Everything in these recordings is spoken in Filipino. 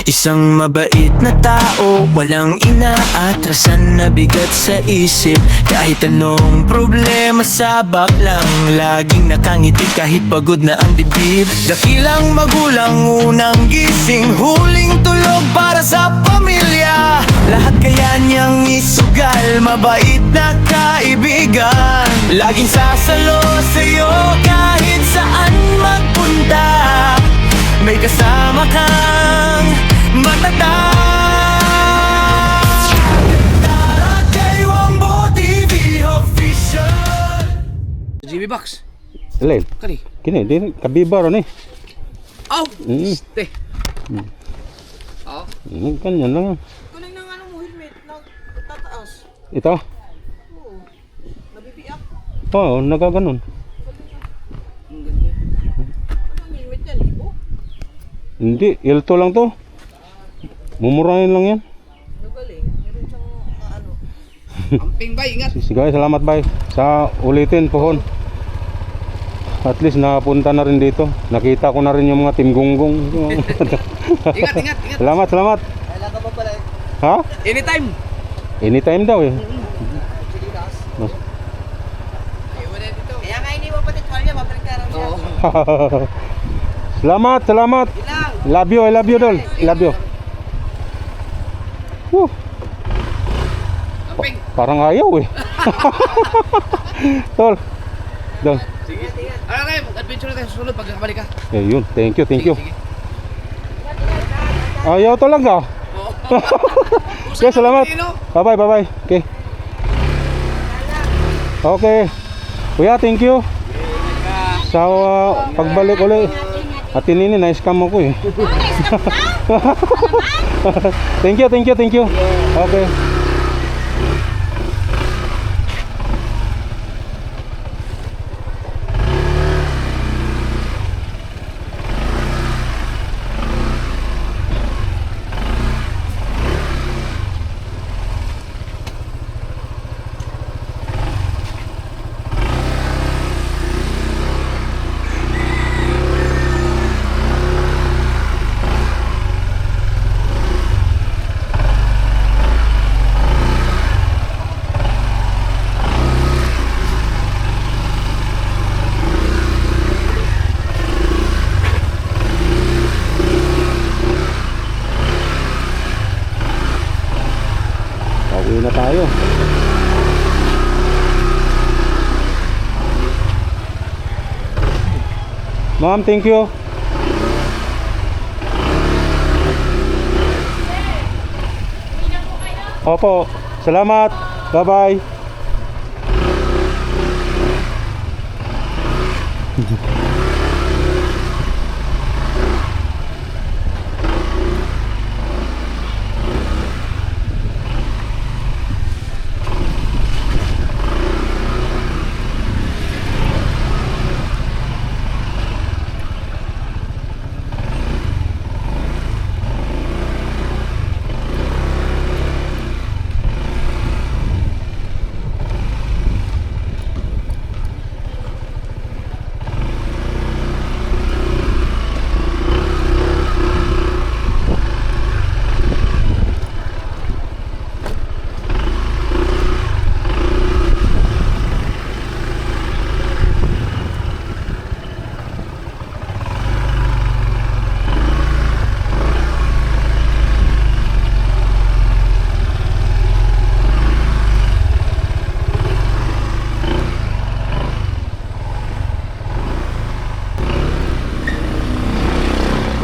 Isang mabait na tao, walang inaatrasan na bigat sa isip. Kahit anong problema sabak lang, laging nakangiti kahit pagod na ang dibdib. Dakilang magulang, unang gising, huling tulog para sa pamilya. Lahat kaya niyang isugal, mabait na kaibigan. Laging sasalo sa'yo kahit saan magpunta. May kasama kang matatag. Daragay Wombo TV official. GB Box. Lain. Kani. Kini din kabibar ni. Aw. Ste. Aw. Kanyan lang. Kuning nang ano mo helmet nang tataas. Ito. Oo. Nabibiyak. Oo, nagaganon. Ang ganyan. Anong helmet yan, libo? Hindi, ilto lang to. Mumurahin lang yan. Nagaling. Meron siyang ano. Amping bay, ingat. Sige, salamat bay sa ulitin pohon. At least napunta na rin dito. Nakita ko na rin yung mga Team Gonggong. Ingat, ingat, ingat. Salamat, salamat. Kailan ka pa pala eh. Ha? Anytime. Anytime daw eh. Iwan na dito. Kaya nga iniwan pa ni Tuwalya, mabalik ka raw siya. Oo. Salamat, salamat. Ilang. I love you dol. I love you. Amping. Parang ayaw eh. Tol. Dol. Sige. Ano tayo, adventure na tayo susunod pag nakabalik ka. Eh yun, thank you, thank you. Sige. Ayaw talaga. Oo. Okay, salamat. Bye bye, bye bye. Okay. Okay. Kuya, thank you. Sa pagbalik ulit. At ini na-scam ako eh. Thank you, thank you, thank you. Okay. Pauwi na tayo. Ma'am, thank you. Opo, salamat. Bye-bye.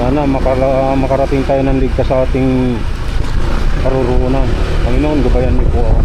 Sana makarating tayo ng ligtas sa ating karuroonan. Panginoon, gabayan niyo po ako.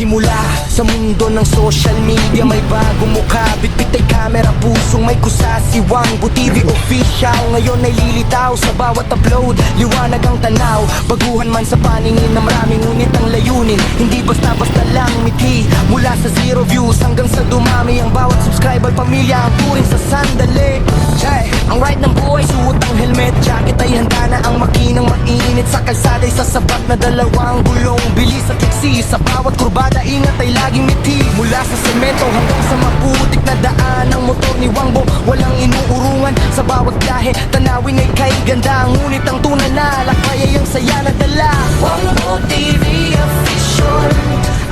simula sa mundo ng social media, may bagong mukha, bitbit ay camera, pusong may kusasiwang BuTV official. Ngayon ay lilitaw sa bawat upload, liwanag ang tanaw, baguhan man sa paningin ng maraming, ngunit ang layunin hindi basta-basta lang miti. Mula sa 0 views hanggang sa dumami, ang bawat subscriber pamilya ang turing sa sandali. Ang ride ng buhay, suot ang helmet, jacket ay handa na ang makinang mainit. Sa kalsada ay sasapat na dalawang gulong, bilis at taksi. Sa bawat kurbada ingat ay laging miti. Mula sa semento hanggang sa maputik na daan, ang motor ni Wangbo walang inuurungan. Sa bawat biyahe, tanawin ay kay ganda, ngunit ang tunay na lakbay ay ang saya na dala. Wangbo TV official,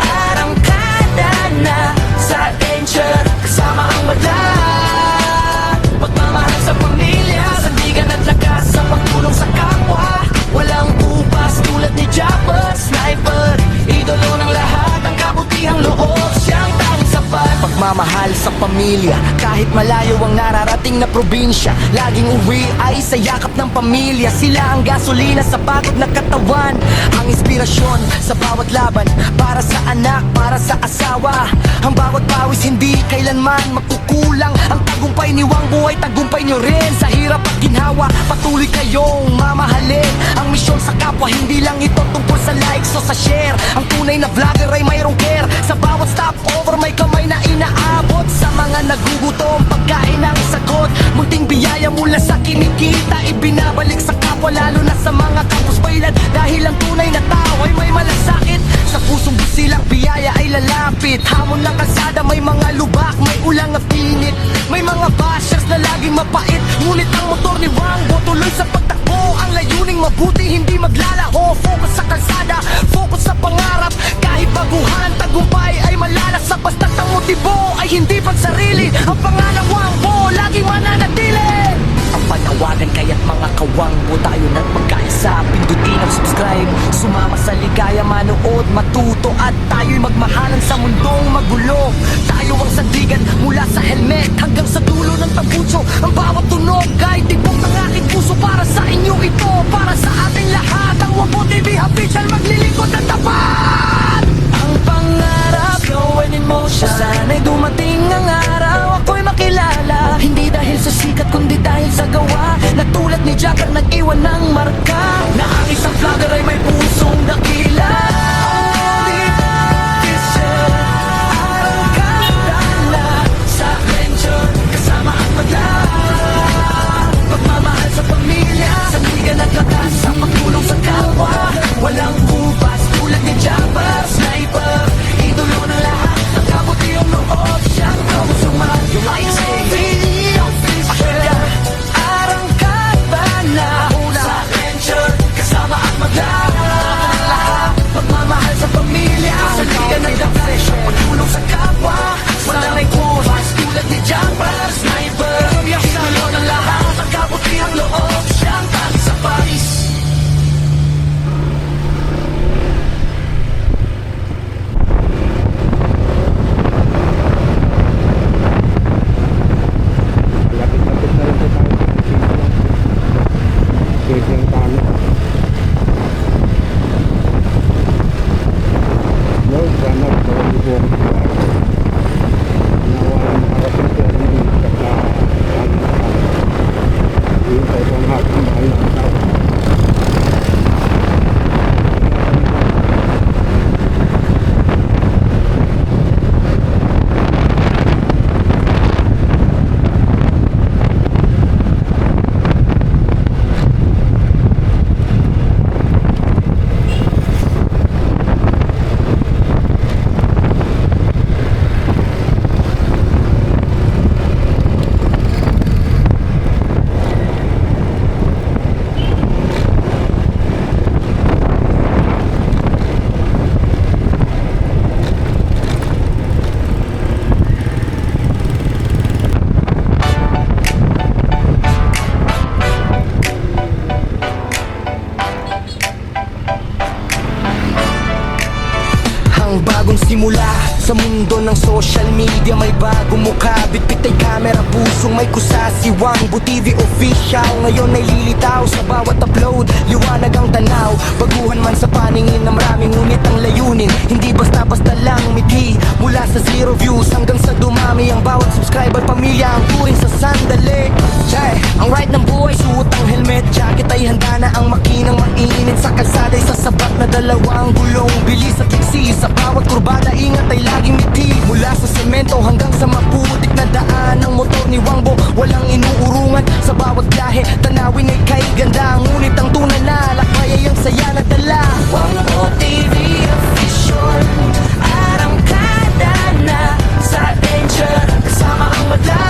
arangkada na sa adventure, kasama ang madla. Pagmamahal sa pamilya, sandigan at lakas sa pagtulong sa kapwa. Walang upas tulad ni Japper Sniper, idolo ng lahat, ang kabutihang loob, siyang tanging sapat. Pagmamahal sa pamilya, kahit malayo ang nararating na probinsya, laging uwi ay sa yakap ng pamilya. Sila ang gasolina sa pagod na katawan, ang inspirasyon sa bawat laban, para sa anak, para sa asawa. Ang bawat pawis hindi kailanman magkukulang, ang tagumpay ni Wangbo ay tagumpay nyo rin. Sa hirap at ginhawa, patuloy kayong mamahalin. Ang misyon sa kapwa, hindi lang ito tungkol sa likes o sa share. Ang tunay na vlogger ay mayroong care, sa bawat stopover may kamay na inaabot. Sa mga nagugutom, pagkain ang sagot, munting biyaya mula sa kinikita, ibinabalik sa kapwa, lalo na sa mga kapuspailan. Dahil ang tunay na tao ay may malasakit, sa pusong busilak biyaya ay lalapit. Hamon ng kalsada, may mga lubak, may ulang at pinit, may mga bashers na laging mapait, ngunit ang motor ni Wangbo tuloy sa pagtakbo. Ang layuning mabuti, hindi maglalaho. Focus sa kalsada, focus sa pangarap. Kahit baguhan, tagumpay ay malalasa, basta't ang motibo ay hindi pagsarili. Ang pangalan Wangbo laging mananatili. Ang panawagan kaya't mga kawangbo, tayo na't magkaisa. Pindutin ang subscribe, sumama sa ligaya, manood, matuto, at tayo'y magmahalan sa mundong magulo. Tayo ang sandigan mula sa helmet hanggang sa dulo ng tambucho. Ang bawat tunog ay tibok ng aking puso, para sa inyo ito, para sa ating lahat. Ang Wangbo TV official, maglilingkod ng tapat. Ang pangarap, flow and emotion, sana'y dumating ang araw, ako'y makilala. Hindi dahil sa sikat, kundi dahil sa gawa, na tulad ni Jagger nag-iwan ng marka, na ang isang vlogger ay may pusong dakila. Arangkada na sa adventure, kasama ang madla. Pagmamahal sa pamilya, sandigan at lakas sa pagtulong sa kapwa. Walang upas tulad ni Japper Sniper, idolo ng lahat, ang kabutihang loob, siyang kamusuman. Yung arangkada na sa adventure, kasama ang madla. Pagmamahal sa pamilya, sandigan at lakas sa pagtulong sa kapwa. Walang upas tulad ni Japper Sniper, idolo ng lahat, ang kabutihang loob, siyang tanging sapat. Lapit-lapit na rin sa tayo. Pwede yung kami. Lord, sana bawal po ako sa bahay. Nawalan makarating ko ako ng saka yun sa isang hapon, mahal na ang tao. Ang bagong simula sa mundo ng social media, may bagong mukha, bitbit ay camera, pusong may kusasiwang BuTV official. Ngayon ay lilitaw sa bawat upload, liwanag ang tanaw, baguhan man sa paningin ng maraming, ngunit ang layunin hindi basta-basta lang sa 0 views hanggang sa dumami ang bawat subscriber. Pamilya ang turing sa sandali. Chay, ang ride ng buhay, suot ang helmet, jacket ay handa na ang makinang mainit. Sa kalsada ay sasabat na dalawang gulong, bilis at liksi. Sa bawat kurbada ingat ay laging miti. Mula sa semento hanggang sa maputik na daan, ang motor ni Wangbo walang inuurungan. Sa bawat biyahe tanawin ay kay ganda, ngunit ang tunay na lakbay ay ang saya na dala. Wangbo TV official, arangkada na sa adventure, kasama ang madla.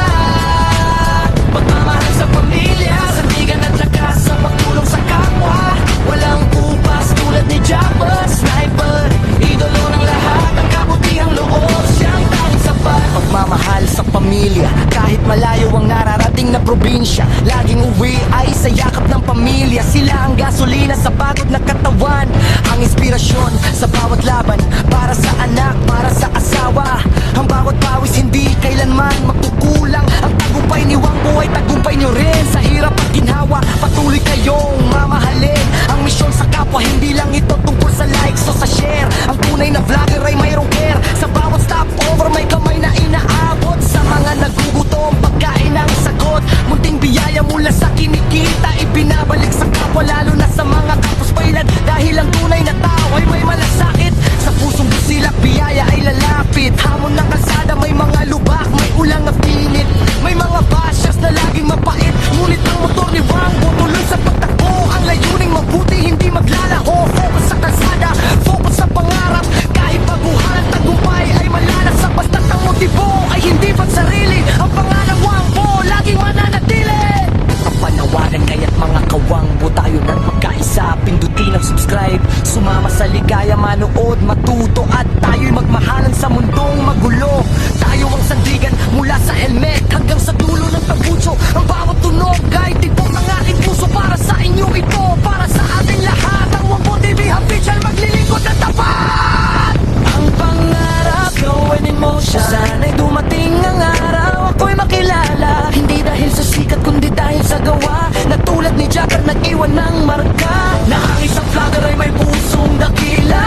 Pagmamahal sa pamilya, sandigan at lakas sa pagtulong sa kapwa. Walang upas tulad ni Japper, sniper, idolo ng lahat, ang kabutihang loob, siyang tanging sapat. Pagmamahal sa pamilya, kahit malayo ang nararating na probinsya, laging uwi ay sa yakap ng pamilya. Sila ang gasolina sa pagod na katawan, ang inspirasyon sa bawat laban, para sa anak, para sa asawa. Ang bawat pawis hindi kailanman makukulang. Ang tagumpay ni Wangbo ay tagumpay nyo rin. Sa hirap at ginhawa, patuloy kayong mamahalin. Ang misyon sa kapwa, hindi lang ito tungkol sa likes o sa share. Ang tunay na vlogger ay mayroong care. Sa bawat stopover may kamay na inaabot. Sa mga nagugutom, pagkain ang sagot. Munting biyaya mula sa kinikita, ibinabalik sa kapwa, lalo na sa mga kapuspailan. Dahil ang tunay na tao ay may malasakit. Sa pusong busilak, biyaya ay lalapit. Hamon ng kalsada, may mga lubak, may ulang na pinit. May mga bashers na laging mapait, ngunit ang motor ni Wangbo tuloy sa pagtakbo. Ang layuning mabuti, hindi maglalaho. Focus sa kalsada, focus sa pangarap. Kahit baguhan ang tagumpay ay malalasa, basta't ang motibo ay hindi pang sarili. Ang pangalan Wangbo laging mananatili. Ang panawagan kaya't mga kawangbo, tayo na't magkaisa. Pindutin ang subscribe, sumama sa ligaya, manood, matuto, at tayo'y magmahalan sa mundong magulo. Tayo ang sandigan mula sa helmet hanggang sa dulo ng tambucho. Ang bawat tunog ay tibok ng aking puso. Para sa inyo ito, para sa ating lahat. Ang Wangbo TV official, maglilingkod ng tapat. Ang pangarap, gawin in motion. Sana'y dumating ang araw, ako'y makilala. Hindi dahil sa sikat, kundi dahil sa gawa. Na tulad ni Jacker, nag-iwan ng marka. Na ang isang vlogger ay may pusong dakila.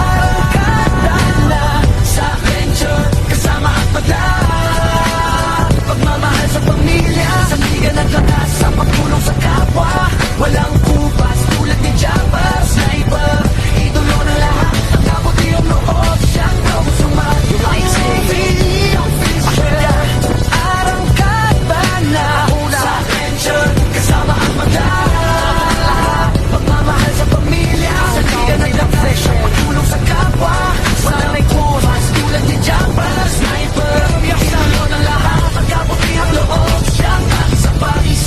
Arangkada na sa adventure, kasama at madla. Pagmamahal sa pamilya, sandigan at lakas sa pagtulong sa kapwa. Walang kupas tulad ni Japper, sniper, idolo ng lahat, ang kabutihang loob, siyang kabusong arangkada na sa adventure, kasama ang madla. Pagmamahal sa pamilya, sandigan at lakas sa pagtulong sa kapwa. Walang kupas tulad ni Japper, sniper, idolo ng lahat, ang kabutihang loob, siyang tanging sa Paris.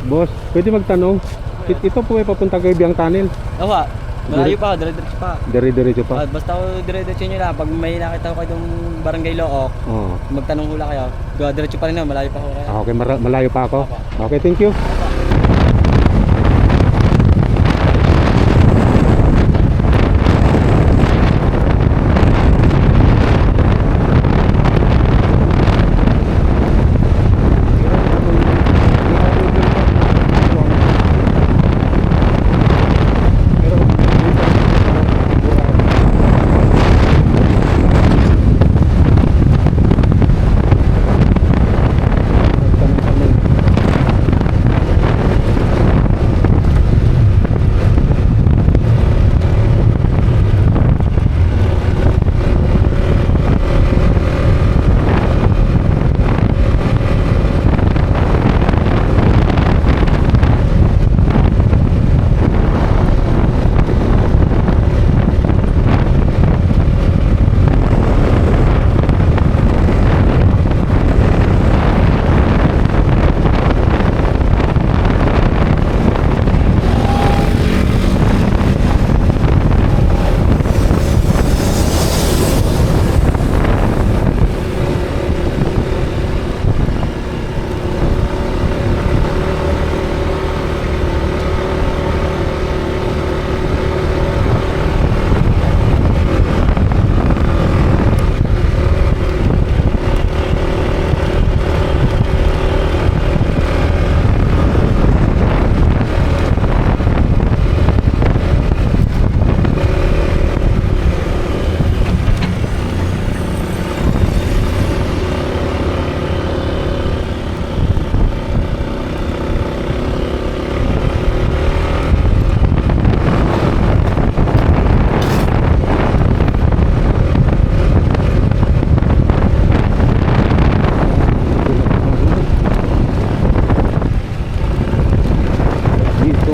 Boss, pwede magtanong? Ito po ay papunta kay Biang Tunnel. Oo, malayo pa, dire-diretso pa. Dire-diretso pa. Basta dire-diretso nyo lang. Pag may nakita ko kayong barangay Look, Oo. magtanong hula kayo. Diretso pa rin na, malayo pa ako kaya. Okay, malayo pa ako. Okay, thank you.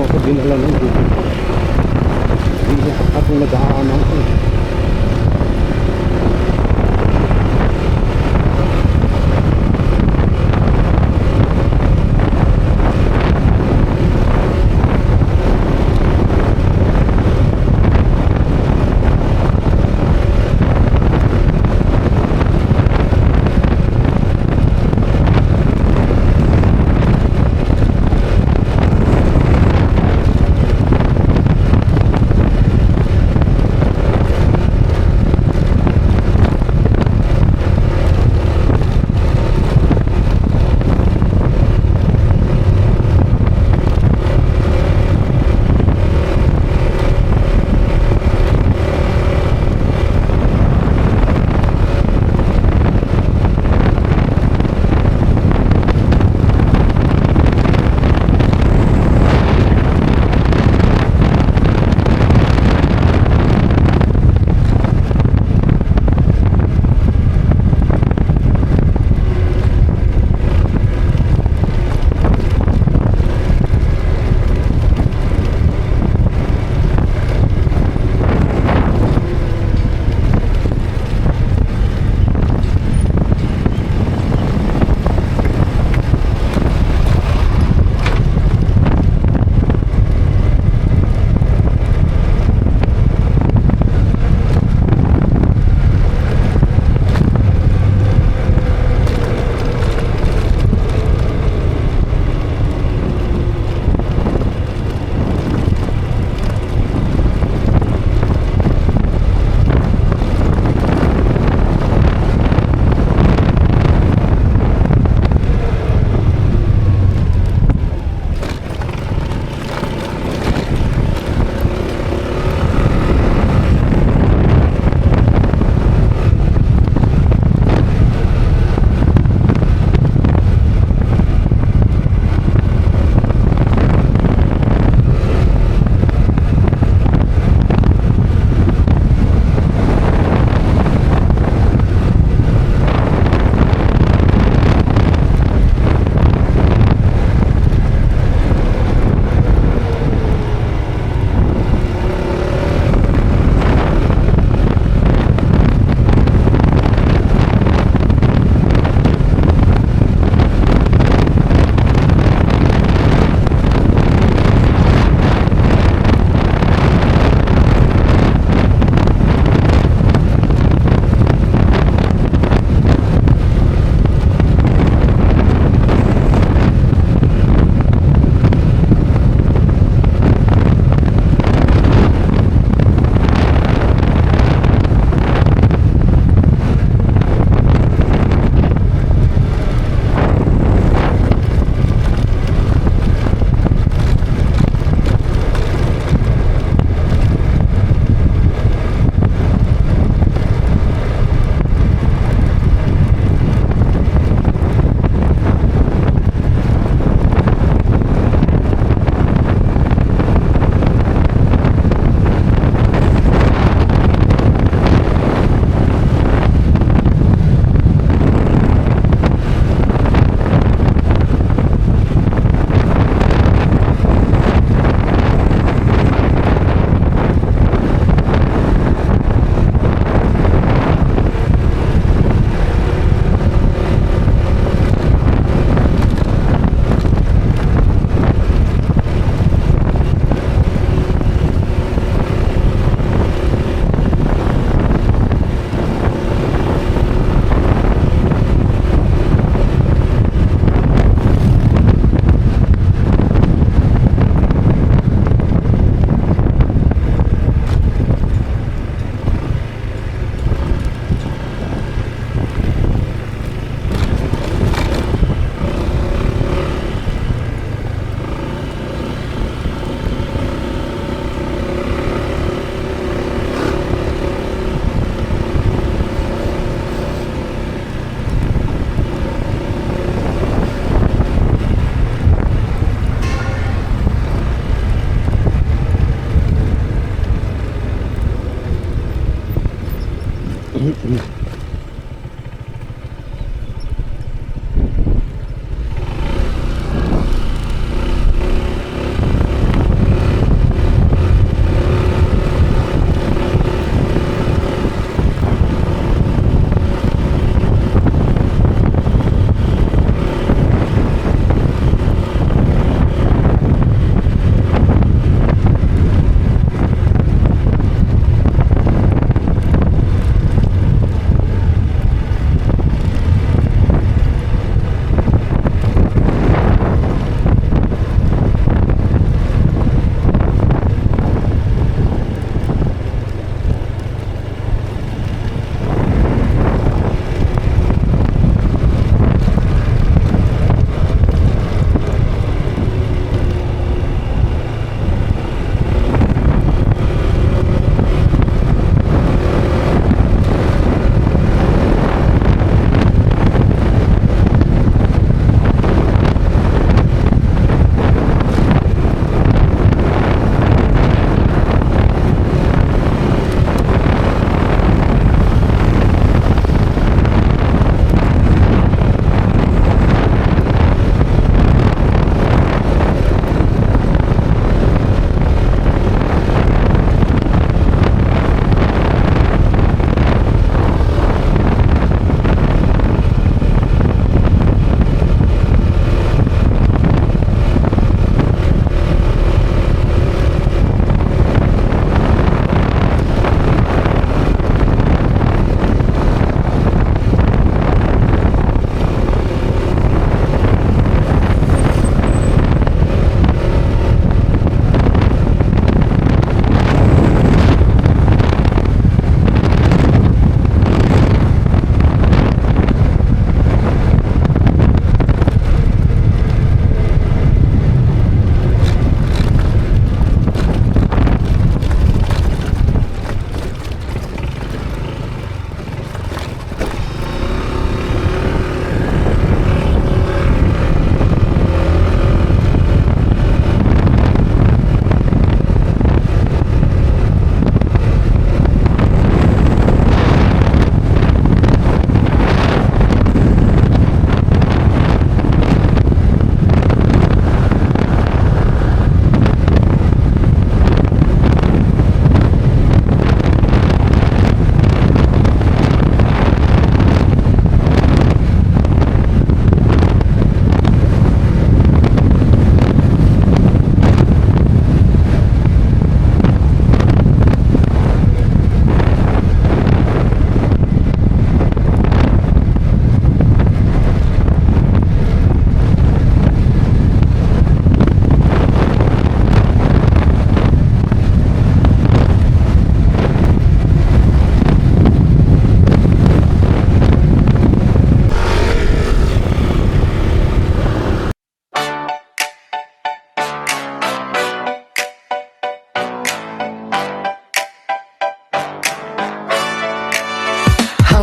ako dinala ng dito. Hindi ako nag-aanang ko.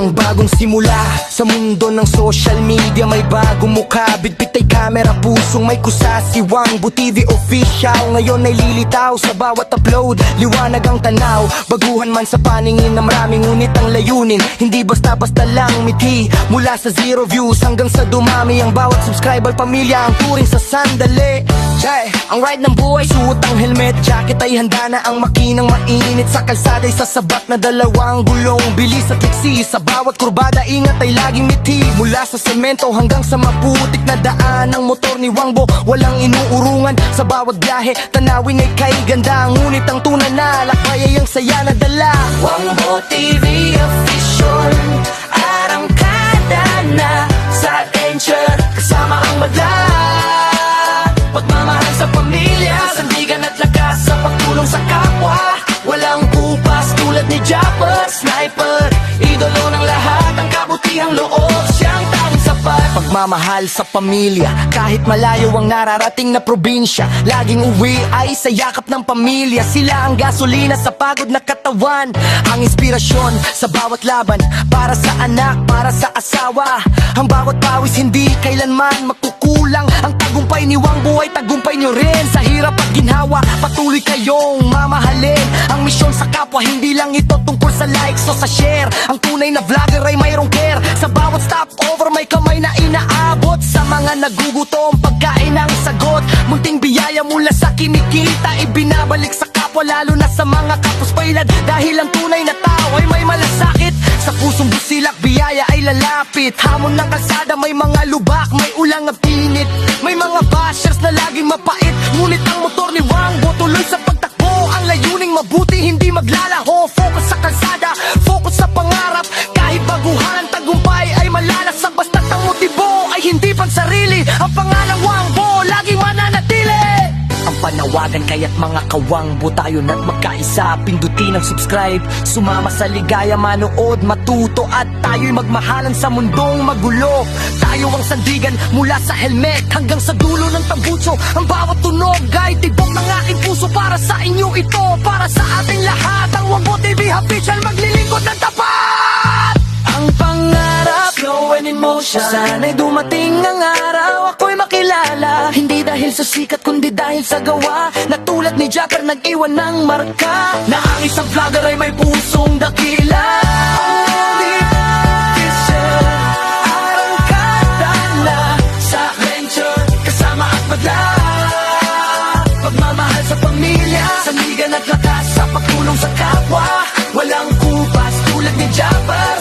Isang bagong simula sa mundo ng social media. May bagong mukha, bitbit ay camera, pusong may kusa. Si Wangbo TV official ngayon ay lilitaw sa bawat upload. Liwanag ang tanaw, baguhan man sa paningin na maraming, ngunit ang layunin hindi basta-basta lang mithi. Mula sa 0 views hanggang sa dumami ang bawat subscriber, pamilya ang turing sa sandali. Ang ride ng buhay, suot ang helmet, jacket ay handa na ang makinang mainit. Sa kalsada ay sasabat na dalawang gulong, bilis at liksi. Sa bawat kurbada ingat ay laging mithi. Mula sa semento hanggang sa maputik na daan, ang motor ni Wangbo walang inuurungan. Sa bawat biyahe tanawin ay kay ganda, ngunit ang tunay na lakbay ay ang saya na dala. Wangbo TV official, arangkada na sa adventure, kasama ang madla. Pagmamahal sa pamilya, sandigan at lakas sa pagtulong sa kapwa. Walang upas tulad ni Japper, sniper, idolo ng lahat, ang kabutihang loob, siyang tanging sapat. Pagmamahal sa pamilya, kahit malayo ang nararating na probinsya, laging uwi ay sa yakap ng pamilya. Sila ang gasolina sa pagod na katawan, ang inspirasyon sa bawat laban, para sa anak, para sa asawa. Ang bawat pawis hindi kailanman magkukulang. Ang tagumpay ni Wangbo ay tagumpay nyo rin. Sa hirap at ginhawa, patuloy kayong mamahalin. Ang misyon sa kapwa, hindi lang ito tungkol sa likes o sa share. Ang tunay na vlogger ay mayroong care. Sa bawat stopover may kamay na inaabot. Sa mga nagugutom, pagkain ang sagot. Munting biyaya mula sa kinikita, ibinabalik sa kapwa, lalo na sa mga kapos-pailad. Dahil ang tunay na tao ay may malasakit. Sa pusong busilak, biyaya ay lalapit. Hamon ng kalsada, may mga lubak, may ulang at pinit. May mga bashers na laging mapait, ngunit ang motor ni Wangbo tuloy sa pagtakbo. Ang layuning mabuti, hindi maglalaho. Focus sa kalsada, focus sa pangarap. Kahit baguhan, tagumpay ay malalasap. Basta't ang motibo ay hindi pansarili. Ang pangalang Wangbo laging mananatili. Ang panawagan kaya't mga kawangbo, tayo na't magkaisa. Pindutin ang subscribe, sumama sa ligaya, manood, matuto, at tayo'y magmahalan sa mundong magulo. Tayo ang sandigan mula sa helmet hanggang sa dulo ng tambucho. Ang bawat tunog ay tibok ng aking puso. Para sa inyo ito, para sa ating lahat. Ang Wangbo TV official, maglilingkod ng tapat. Ang pangarap, slow and in motion. Sana'y dumating ang araw, ako'y makilala. Hindi dahil sa sikat, kundi dahil sa gawa. Na tulad ni Japper, nag-iwan ng marka. Na ang isang vlogger ay may pusong dakila. Arangkada na sa adventure, kasama at madla. Pagmamahal sa pamilya, sandigan at lakas sa pagtulong sa kapwa. Walang kupas tulad ni Japper,